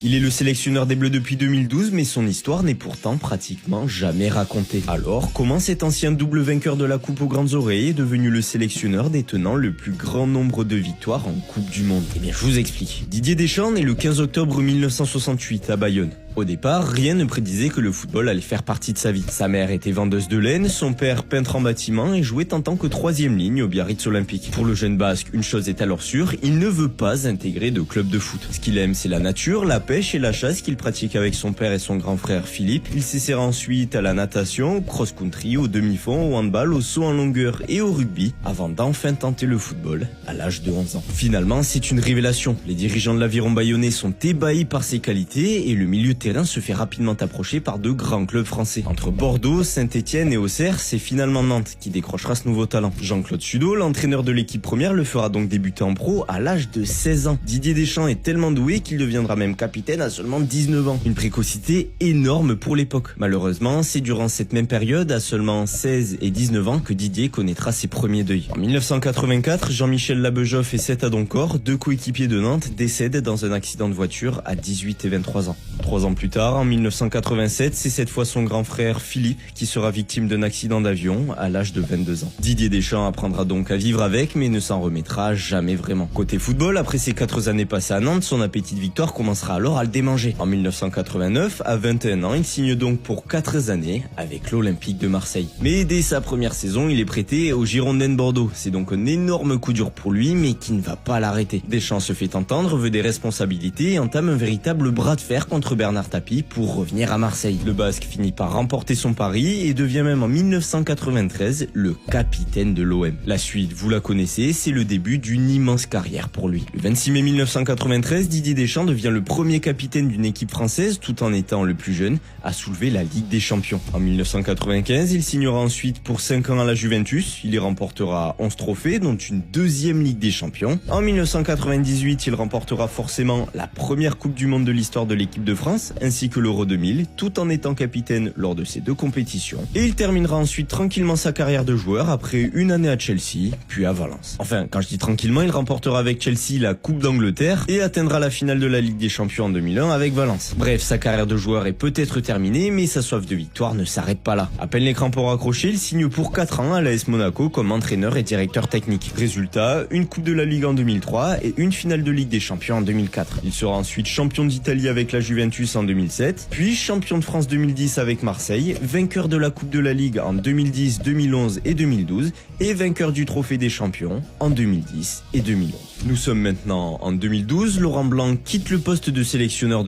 Il est le sélectionneur des Bleus depuis 2012, mais son histoire n'est pourtant pratiquement jamais racontée. Alors, comment cet ancien double vainqueur de la Coupe aux Grandes Oreilles est devenu le sélectionneur détenant le plus grand nombre de victoires en Coupe du Monde? Eh bien, je vous explique. Didier Deschamps est le 15 octobre 1968 à Bayonne. Au départ, rien ne prédisait que le football allait faire partie de sa vie. Sa mère était vendeuse de laine, son père peintre en bâtiment et jouait en tant que troisième ligne au Biarritz Olympique. Pour le jeune Basque, une chose est alors sûre, il ne veut pas intégrer de club de foot. Ce qu'il aime, c'est la nature, la pêche et la chasse qu'il pratique avec son père et son grand frère Philippe. Il s'essaiera ensuite à la natation, au cross-country, au demi-fond, au handball, au saut en longueur et au rugby, avant d'enfin tenter le football à l'âge de 11 ans. Finalement, c'est une révélation. Les dirigeants de l'aviron bayonnais sont ébahis par ses qualités et le milieu de terrain se fait rapidement approcher par de grands clubs français. Entre Bordeaux, Saint-Étienne et Auxerre, c'est finalement Nantes qui décrochera ce nouveau talent. Jean-Claude Sudeau, l'entraîneur de l'équipe première, le fera donc débuter en pro à l'âge de 16 ans. Didier Deschamps est tellement doué qu'il deviendra même capitaine à seulement 19 ans. Une précocité énorme pour l'époque. Malheureusement, c'est durant cette même période, à seulement 16 et 19 ans, que Didier connaîtra ses premiers deuils. En 1984, Jean-Michel Labejoff et Seth Adoncor, deux coéquipiers de Nantes, décèdent dans un accident de voiture à 18 et 23 ans. 3 ans plus tard, en 1987, c'est cette fois son grand frère Philippe qui sera victime d'un accident d'avion à l'âge de 22 ans. Didier Deschamps apprendra donc à vivre avec, mais ne s'en remettra jamais vraiment. Côté football, après ces 4 années passées à Nantes, son appétit de victoire commencera alors à le démanger. En 1989, à 21 ans, il signe donc pour 4 années avec l'Olympique de Marseille. Mais dès sa première saison, il est prêté aux Girondins de Bordeaux. C'est donc un énorme coup dur pour lui, mais qui ne va pas l'arrêter. Deschamps se fait entendre, veut des responsabilités et entame un véritable bras de fer contre Bernard Tapie pour revenir à Marseille. Le Basque finit par remporter son pari et devient même en 1993 le capitaine de l'OM. La suite, vous la connaissez, c'est le début d'une immense carrière pour lui. Le 26 mai 1993, Didier Deschamps devient le premier capitaine d'une équipe française tout en étant le plus jeune à soulever la Ligue des Champions. En 1995, il signera ensuite pour 5 ans à la Juventus. Il y remportera 11 trophées, dont une deuxième Ligue des Champions. En 1998, il remportera forcément la première Coupe du Monde de l'histoire de l'équipe de France, ainsi que l'Euro 2000, tout en étant capitaine lors de ces deux compétitions. Et il terminera ensuite tranquillement sa carrière de joueur après une année à Chelsea, puis à Valence. Enfin, quand je dis tranquillement, il remportera avec Chelsea la Coupe d'Angleterre et atteindra la finale de la Ligue des Champions en 2001 avec Valence. Bref, sa carrière de joueur est peut-être terminée, mais sa soif de victoire ne s'arrête pas là. À peine les crampons raccrochés, il signe pour 4 ans à l'AS Monaco comme entraîneur et directeur technique. Résultat, une Coupe de la Ligue en 2003 et une finale de Ligue des Champions en 2004. Il sera ensuite champion d'Italie avec la Juventus en 2007, puis champion de France 2010 avec Marseille, vainqueur de la Coupe de la Ligue en 2010, 2011 et 2012 et vainqueur du Trophée des Champions en 2010 et 2011. Nous sommes maintenant en 2012, Laurent Blanc quitte le poste de sélectionneur